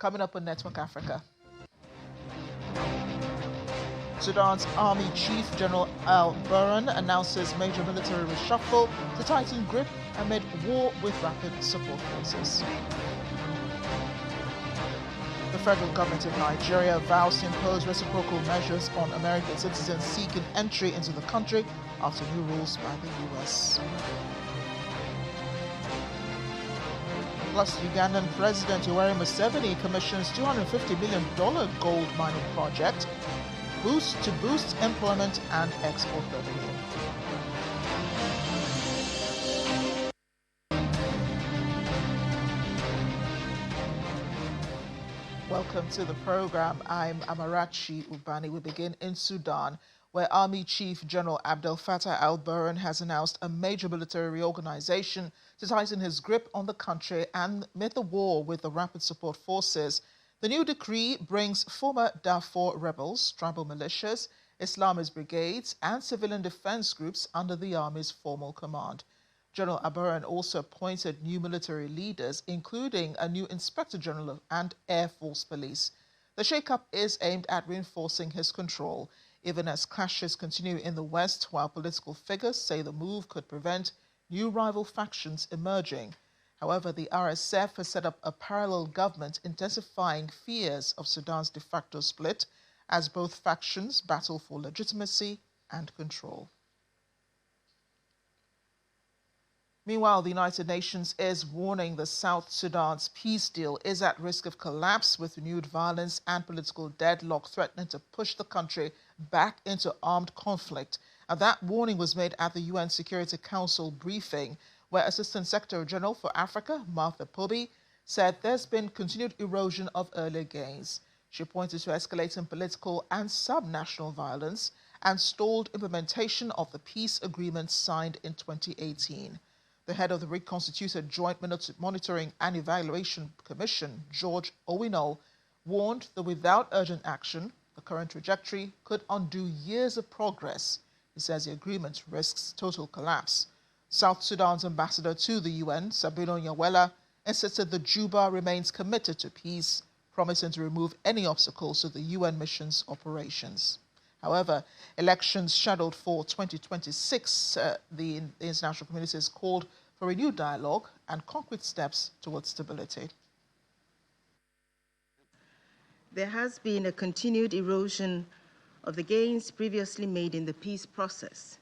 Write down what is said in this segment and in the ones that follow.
Coming up on Network Africa. Sudan's Army Chief General al-Burhan announces major military reshuffle to tighten grip amid war with rapid support forces. The federal government of Nigeria vows to impose reciprocal measures on American citizens seeking entry into the country after new rules by the U.S. Plus, Ugandan President Yoweri Museveni commissions $250 million gold mining project to boost employment and export revenue. Welcome to the program. I'm Amarachi Ubani. We begin in Sudan, where Army Chief General Abdel Fattah al-Burhan has announced a major military reorganization to tighten his grip on the country and amid the war with the rapid support forces. The new decree brings former Darfur rebels, tribal militias, Islamist brigades, and civilian defense groups under the army's formal command. General al-Burhan also appointed new military leaders, including a new Inspector General and Air Force Police. The shake-up is aimed at reinforcing his control, even as clashes continue in the West, while political figures say the move could prevent new rival factions emerging. However, the RSF has set up a parallel government, intensifying fears of Sudan's de facto split as both factions battle for legitimacy and control. Meanwhile, the United Nations is warning the South Sudan's peace deal is at risk of collapse, with renewed violence and political deadlock threatening to push the country back into armed conflict. And that warning was made at the UN Security Council briefing, where Assistant Secretary General for Africa, Martha Poby, said there's been continued erosion of earlier gains. She pointed to escalating political and subnational violence and stalled implementation of the peace agreement signed in 2018. The head of the reconstituted Joint Monitoring and Evaluation Commission, George Owino, warned that without urgent action, the current trajectory could undo years of progress. He says the agreement risks total collapse. South Sudan's ambassador to the UN, Sabino Nyawela, insisted that Juba remains committed to peace, promising to remove any obstacles to the UN mission's operations. However, elections scheduled for 2026, the international community has called for renewed dialogue and concrete steps towards stability. There has been a continued erosion of the gains previously made in the peace process,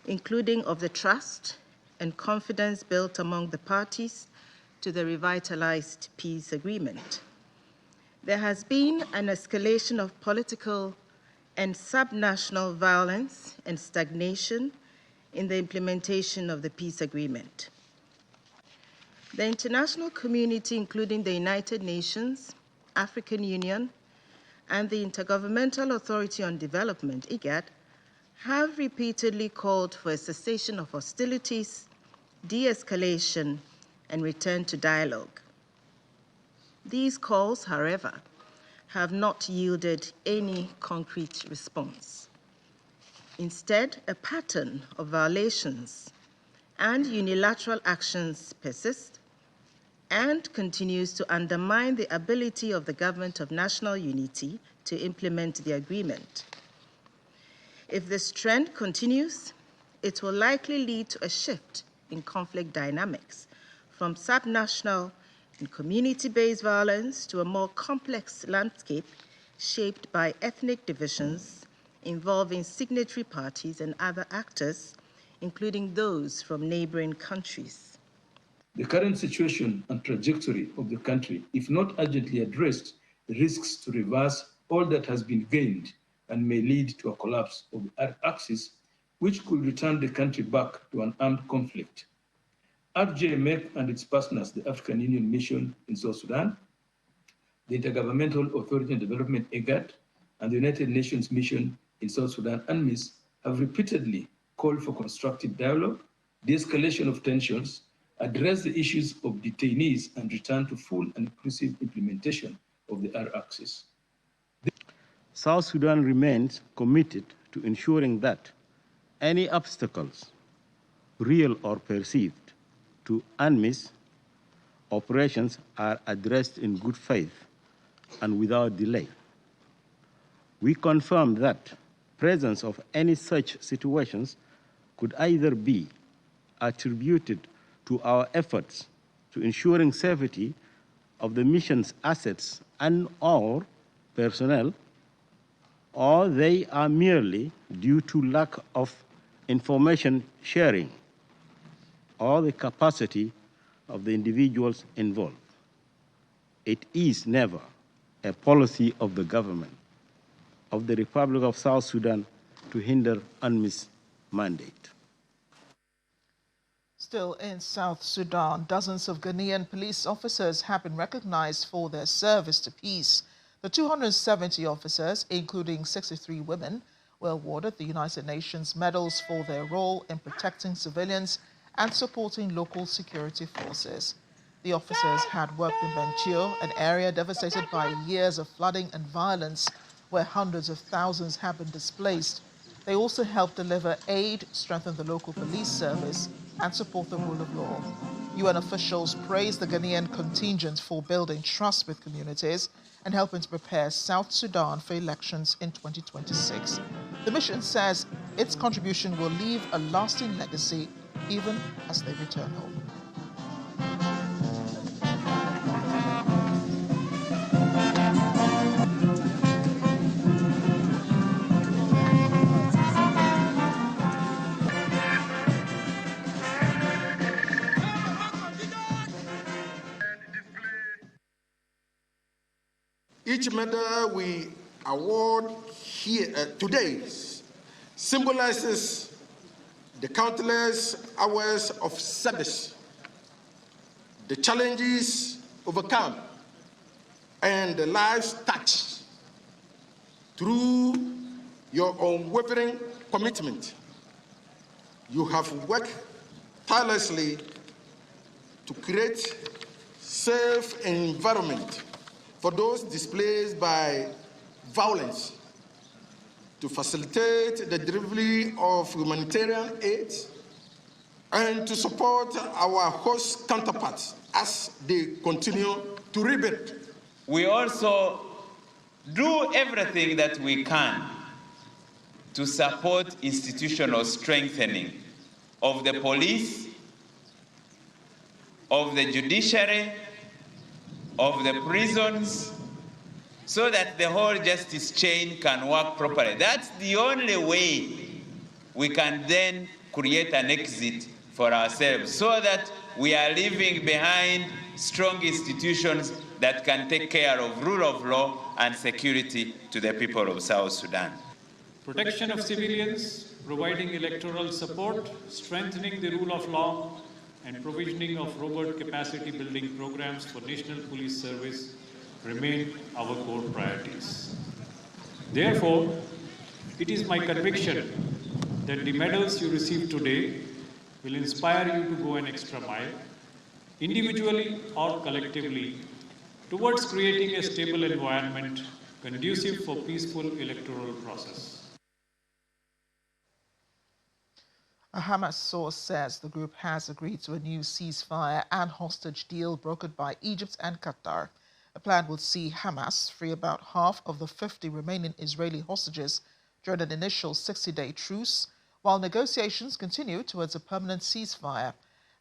including of the trust and confidence built among the parties to the revitalized peace agreement. There has been an escalation of political and subnational violence and stagnation in the implementation of the peace agreement. The international community, including the United Nations, African Union, and the Intergovernmental Authority on Development, IGAD, have repeatedly called for a cessation of hostilities, de-escalation, and return to dialogue. These calls, however, have not yielded any concrete response. Instead, a pattern of violations and unilateral actions persists and continues to undermine the ability of the Government of National Unity to implement the agreement. If this trend continues, it will likely lead to a shift in conflict dynamics from subnational and community-based violence to a more complex landscape shaped by ethnic divisions involving signatory parties and other actors, including those from neighboring countries. The current situation and trajectory of the country, if not urgently addressed, risks to reverse all that has been gained and may lead to a collapse of the axis, which could return the country back to an armed conflict. RJMEC and its partners, the African Union Mission in South Sudan, the Intergovernmental Authority on Development, IGAD, and the United Nations Mission in South Sudan, UNMISS, have repeatedly called for constructive dialogue, de-escalation of tensions, address the issues of detainees, and return to full and inclusive implementation of the R-axis. South Sudan remains committed to ensuring that any obstacles, real or perceived, to UNMISS operations are addressed in good faith and without delay. We confirm that presence of any such situations could either be attributed to our efforts to ensuring safety of the mission's assets and/or personnel, or they are merely due to lack of information sharing or the capacity of the individuals involved. It is never a policy of the government of the Republic of South Sudan to hinder UNMISS mandate. Still in South Sudan, dozens of Ghanaian police officers have been recognized for their service to peace. The 270 officers, including 63 women, were awarded the United Nations medals for their role in protecting civilians and supporting local security forces. The officers had worked in Bentiu, an area devastated by years of flooding and violence, where hundreds of thousands have been displaced. They also helped deliver aid, strengthen the local police service, and support the rule of law. UN officials praised the Ghanaian contingent for building trust with communities and helping to prepare South Sudan for elections in 2026. The mission says its contribution will leave a lasting legacy even as they return home. Each medal we award here today symbolizes the countless hours of service, the challenges overcome, and the lives touched through your unwavering commitment. You have worked tirelessly to create safe environment for those displaced by violence, to facilitate the delivery of humanitarian aid, and to support our host counterparts as they continue to rebuild. We also do everything that we can to support institutional strengthening of the police, of the judiciary, of the prisons, so that the whole justice chain can work properly. That's the only way we can then create an exit for ourselves, so that we are leaving behind strong institutions that can take care of rule of law and security to the people of South Sudan. Protection of civilians, providing electoral support, strengthening the rule of law, and provisioning of robust capacity building programs for National Police Service remain our core priorities. Therefore, it is my conviction that the medals you receive today will inspire you to go an extra mile, individually or collectively, towards creating a stable environment conducive for peaceful electoral process. A Hamas source says the group has agreed to a new ceasefire and hostage deal brokered by Egypt and Qatar. The plan would see Hamas free about half of the 50 remaining Israeli hostages during an initial 60-day truce, while negotiations continue towards a permanent ceasefire.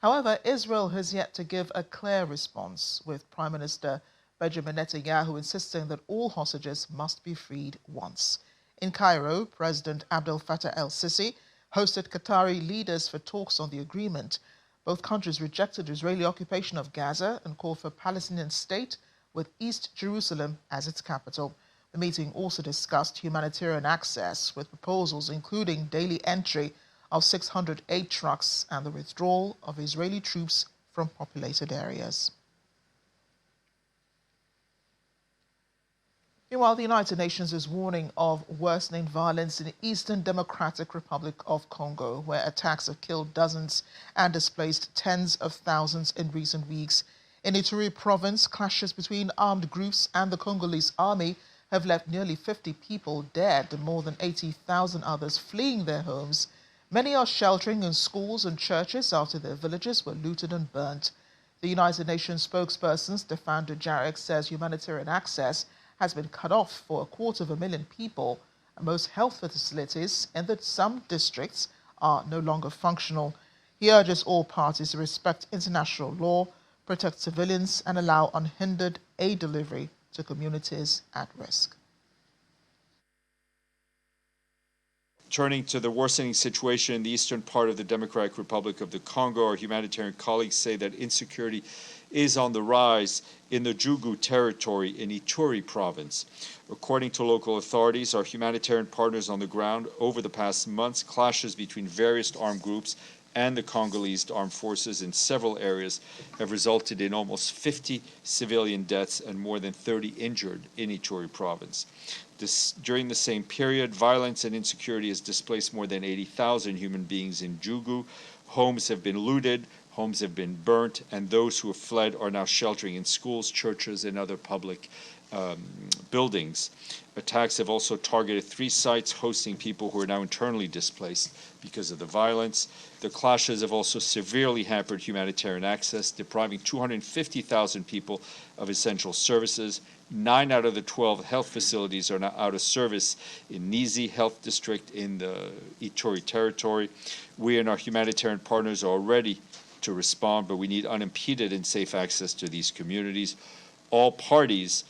However, Israel has yet to give a clear response, with Prime Minister Benjamin Netanyahu insisting that all hostages must be freed once. In Cairo, President Abdel Fattah el-Sisi hosted Qatari leaders for talks on the agreement. Both countries rejected Israeli occupation of Gaza and called for a Palestinian state with East Jerusalem as its capital. The meeting also discussed humanitarian access, with proposals including daily entry of 600 aid trucks and the withdrawal of Israeli troops from populated areas. Meanwhile, the United Nations is warning of worsening violence in the Eastern Democratic Republic of Congo, where attacks have killed dozens and displaced tens of thousands in recent weeks. In Ituri province, clashes between armed groups and the Congolese army have left nearly 50 people dead and more than 80,000 others fleeing their homes. Many are sheltering in schools and churches after their villages were looted and burnt. The United Nations spokesperson, Stefan Dujarric, says humanitarian access has been cut off for 250,000 people, and most health facilities in some districts are no longer functional. He urges all parties to respect international law, protect civilians, and allow unhindered aid delivery to communities at risk. Turning to the worsening situation in the eastern part of the Democratic Republic of the Congo, our humanitarian colleagues say that insecurity is on the rise in the Jugu territory in Ituri province. According to local authorities, our humanitarian partners on the ground, over the past months, clashes between various armed groups and the Congolese armed forces in several areas have resulted in almost 50 civilian deaths and more than 30 injured in Ituri province. During the same period, violence and insecurity has displaced more than 80,000 human beings in Jugu. Homes have been looted, homes have been burnt, and those who have fled are now sheltering in schools, churches, and other public buildings. Attacks have also targeted 3 sites hosting people who are now internally displaced because of the violence. The clashes have also severely hampered humanitarian access, depriving 250,000 people of essential services. 9 out of the 12 health facilities are now out of service in Nizi Health District in the Ituri territory. We and our humanitarian partners are ready to respond, but we need unimpeded and safe access to these communities. All parties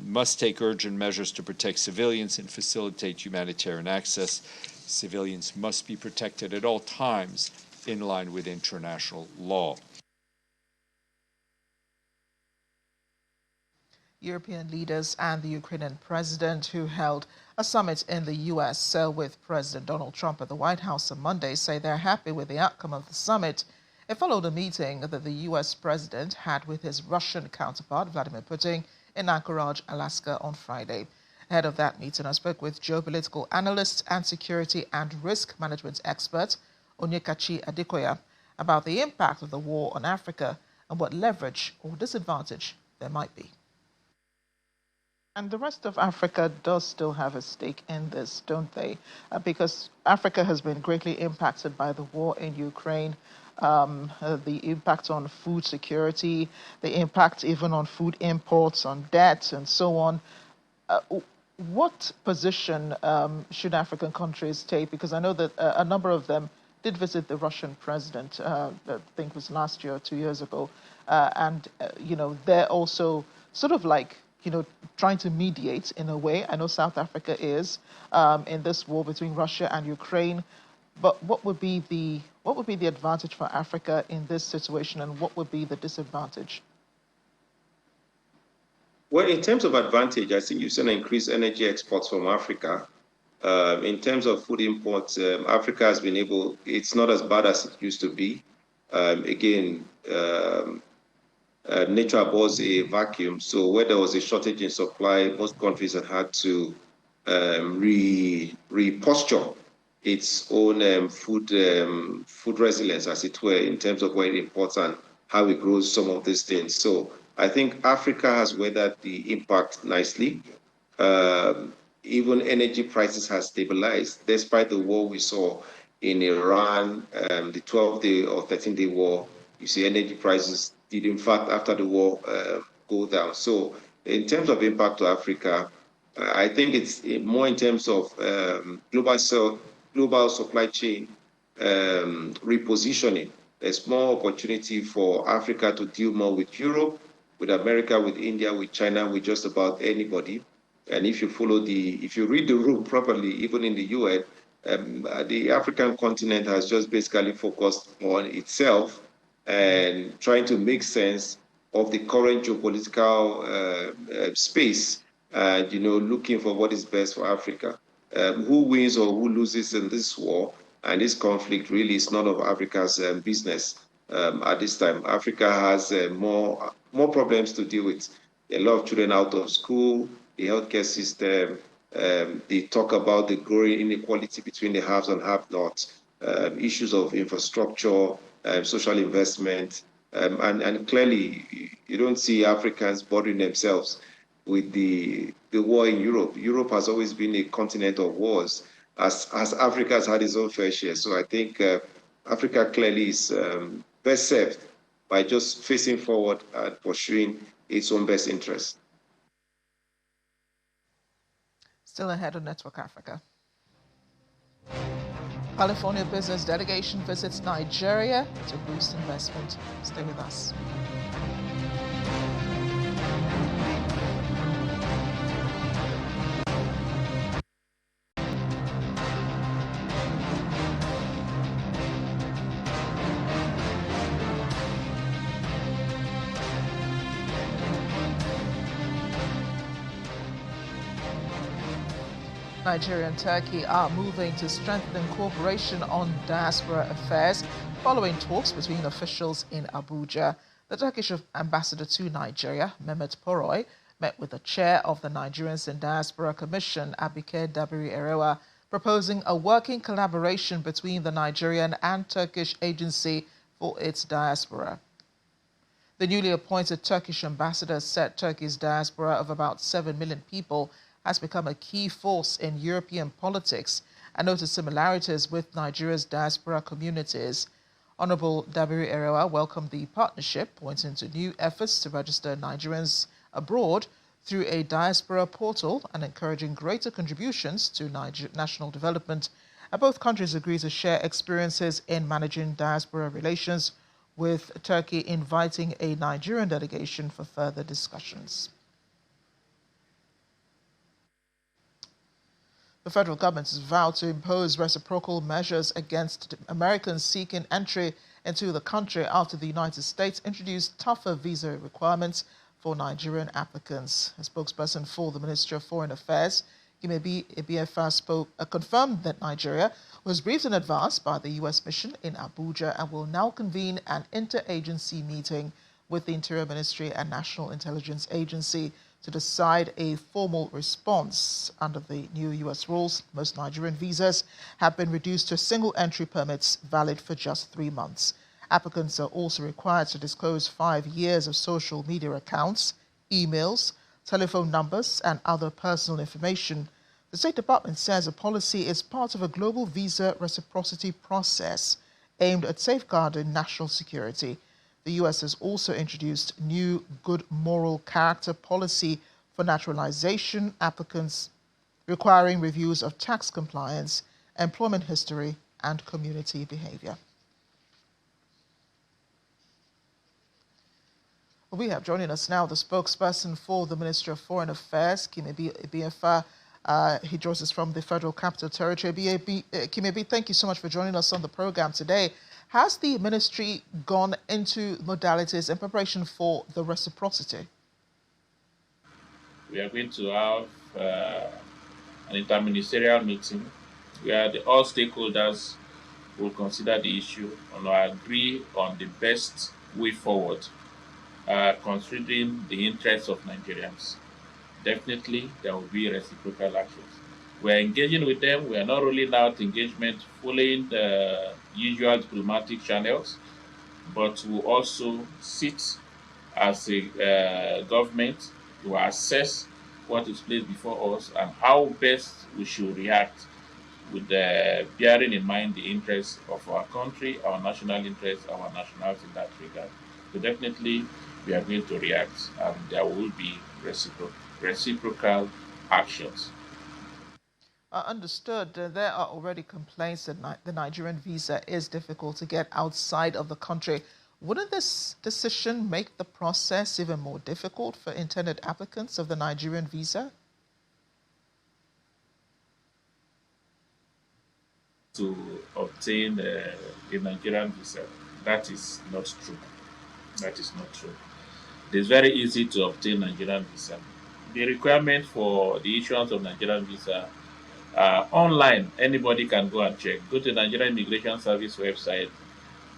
must take urgent measures to protect civilians and facilitate humanitarian access. Civilians must be protected at all times in line with international law. European leaders and the Ukrainian president, who held a summit in the U.S. With President Donald Trump at the White House on Monday, say they're happy with the outcome of the summit. It followed a meeting that the U.S. president had with his Russian counterpart, Vladimir Putin, in Anchorage, Alaska on Friday. Ahead of that meeting, I spoke with geopolitical analyst and security and risk management expert, Onyekachi Adekoya, about the impact of the war on Africa and what leverage or disadvantage there might be. And the rest of Africa does still have a stake in this, don't they? Because Africa has been greatly impacted by the war in Ukraine, the impact on food security, the impact even on food imports, on debt, and so on. What position should African countries take? Because I know that a number of them did visit the Russian president, I think it was last year or 2 years ago, and they're also sort of like, trying to mediate in a way. I know South Africa is in this war between Russia and Ukraine, but what would be the advantage for Africa in this situation, and what would be the disadvantage? Well, in terms of advantage, I think you've seen increased energy exports from Africa. In terms of food imports, Africa has been able, it's not as bad as it used to be. Nature abhors a vacuum. So where there was a shortage in supply, most countries had to reposture its own food resilience, as it were, in terms of where it imports and how it grows some of these things. So I think Africa has weathered the impact nicely. Even energy prices have stabilized, despite the war we saw in Iran, the 12-day or 13-day war. You see energy prices did, in fact, after the war, go down. So in terms of impact to Africa, I think it's more in terms of global supply chain repositioning. There's more opportunity for Africa to deal more with Europe, with America, with India, with China, with just about anybody. And if you read the room properly, even in the UN, the African continent has just basically focused on itself and trying to make sense of the current geopolitical space, and looking for what is best for Africa. Who wins or who loses in this war and this conflict really is none of Africa's business at this time. Africa has more problems to deal with. A lot of children out of school, the healthcare system. They talk about the growing inequality between the haves and have-nots, issues of infrastructure, social investment, and clearly you don't see Africans bothering themselves with the war in Europe. Europe has always been a continent of wars, as Africa has had its own fair share. So I think Africa clearly is best served by just facing forward and pursuing its own best interests. Still ahead on Network Africa. California business delegation visits Nigeria to boost investment. Stay with us. Nigeria and Turkey are moving to strengthen cooperation on diaspora affairs following talks between officials in Abuja. The Turkish ambassador to Nigeria, Mehmet Poroy, met with the chair of the Nigerians in Diaspora Commission, Abike Dabiri-Erewa, proposing a working collaboration between the Nigerian and Turkish agency for its diaspora. The newly appointed Turkish ambassador said Turkey's diaspora of about 7 million people has become a key force in European politics and noted similarities with Nigeria's diaspora communities. Honorable Dabiri-Erewa welcomed the partnership, pointing to new efforts to register Nigerians abroad through a diaspora portal and encouraging greater contributions to national development. And both countries agree to share experiences in managing diaspora relations, with Turkey inviting a Nigerian delegation for further discussions. The federal government has vowed to impose reciprocal measures against Americans seeking entry into the country after the United States introduced tougher visa requirements for Nigerian applicants. A spokesperson for the Ministry of Foreign Affairs, Kimebi Ebiefa, confirmed that Nigeria was briefed in advance by the U.S. mission in Abuja and will now convene an interagency meeting with the Interior Ministry and National Intelligence Agency to decide a formal response. Under the new U.S. rules, most Nigerian visas have been reduced to single entry permits valid for just 3 months. Applicants are also required to disclose 5 years of social media accounts, emails, telephone numbers, and other personal information. The State Department says the policy is part of a global visa reciprocity process aimed at safeguarding national security. The U.S. has also introduced new good moral character policy for naturalization applicants, requiring reviews of tax compliance, employment history, and community behavior. We have joining us now the spokesperson for the Ministry of Foreign Affairs, Kimebi Ebiefa. He joins us from the Federal Capital Territory. Kimebi, thank you so much for joining us on the program today. Has the ministry gone into modalities in preparation for the reciprocity? We are going to have an interministerial meeting where all stakeholders will consider the issue and agree on the best way forward, considering the interests of Nigerians. Definitely, there will be reciprocal actions. We are engaging with them. We are not rolling out engagement following the usual diplomatic channels, but we also sit as a government to assess what is placed before us and how best we should react, with bearing in mind the interests of our country, our national interests, our nationality in that regard. So definitely, we are going to react, and there will be reciprocal actions. Understood. There are already complaints that the Nigerian visa is difficult to get outside of the country. Wouldn't this decision make the process even more difficult for intended applicants of the Nigerian visa? To obtain a Nigerian visa, that is not true. That is not true. It is very easy to obtain Nigerian visa. The requirement for the issuance of Nigerian visa online, anybody can go and check. Go to the Nigerian Immigration Service website,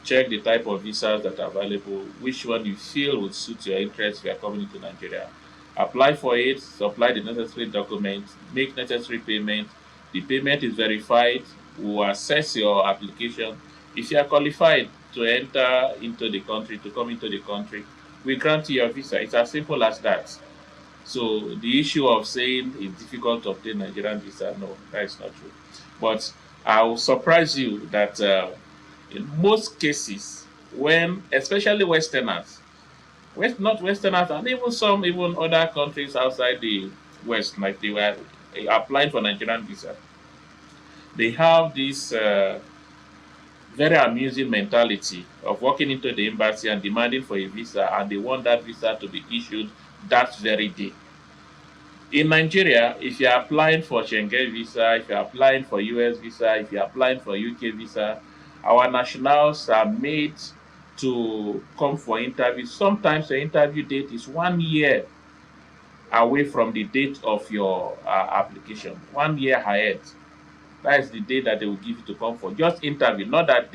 check the type of visas that are available, which one you feel would suit your interests if you are coming to Nigeria. Apply for it, supply the necessary documents, make necessary payment. The payment is verified. We will assess your application. If you are qualified to enter into the country, to come into the country, we grant you your visa. It's as simple as that. So the issue of saying it's difficult to obtain Nigerian visa, no, that is not true. But I will surprise you that in most cases, when, especially Westerners, not Westerners, and even some other countries outside the West, like applying for Nigerian visa, they have this very amusing mentality of walking into the embassy and demanding for a visa, and they want that visa to be issued that very day. In Nigeria, if you're applying for Schengen visa, if you're applying for US visa, if you're applying for UK visa, our nationals are made to come for interviews. Sometimes the interview date is 1 year away from the date of your application, 1 year ahead. That is the day that they will give you to come for just interview. Not that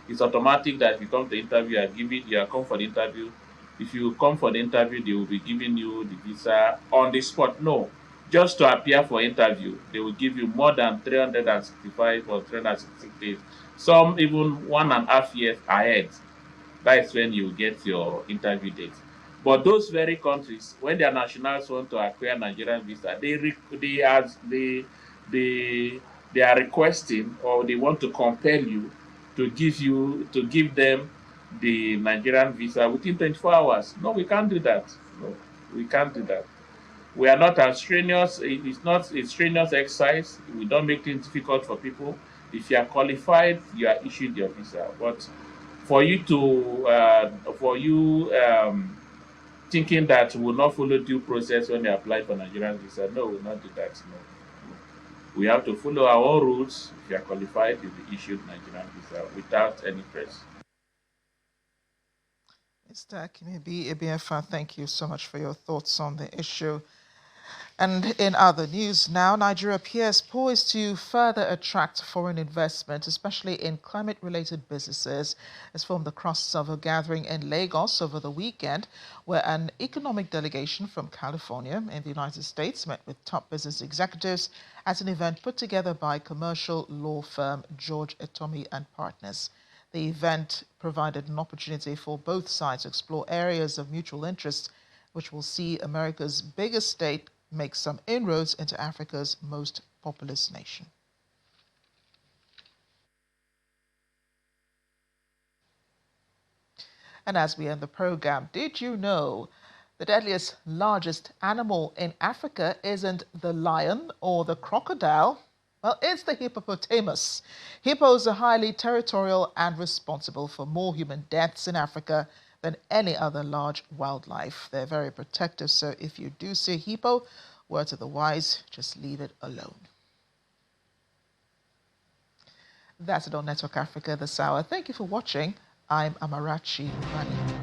it's automatic that if you come to interview, you are come for the interview. If you come for the interview, they will be giving you the visa on the spot. No, just to appear for interview, they will give you more than 365 or 366 days. Some even 1.5 years ahead. That is when you get your interview date. But those very countries, when their nationals want to acquire Nigerian visa, they are requesting, or they want to compel you to give them the Nigerian visa within 24 hours. No, we can't do that. No, we can't do that. We are not as strenuous. It's not a strenuous exercise. We don't make things difficult for people. If you are qualified, you are issued your visa. But for you thinking that we will not follow due process when they apply for Nigerian visa, no, we will not do that. No. We have to follow our own rules. If you are qualified, you'll be issued Nigerian visa without any press. Mr. Akimebi Ebiafa, thank you so much for your thoughts on the issue. And in other news now, Nigeria appears poised to further attract foreign investment, especially in climate-related businesses, as formed the crossover gathering in Lagos over the weekend, where an economic delegation from California in the United States met with top business executives at an event put together by commercial law firm George Etomi and Partners. The event provided an opportunity for both sides to explore areas of mutual interest, which will see America's biggest state make some inroads into Africa's most populous nation. And as we end the program, did you know the deadliest, largest animal in Africa isn't the lion or the crocodile? Well, it's the hippopotamus. Hippos are highly territorial and responsible for more human deaths in Africa than any other large wildlife. They're very protective, so if you do see a hippo, word to the wise, just leave it alone. That's it on Network Africa this hour. Thank you for watching. I'm Amarachi Rani.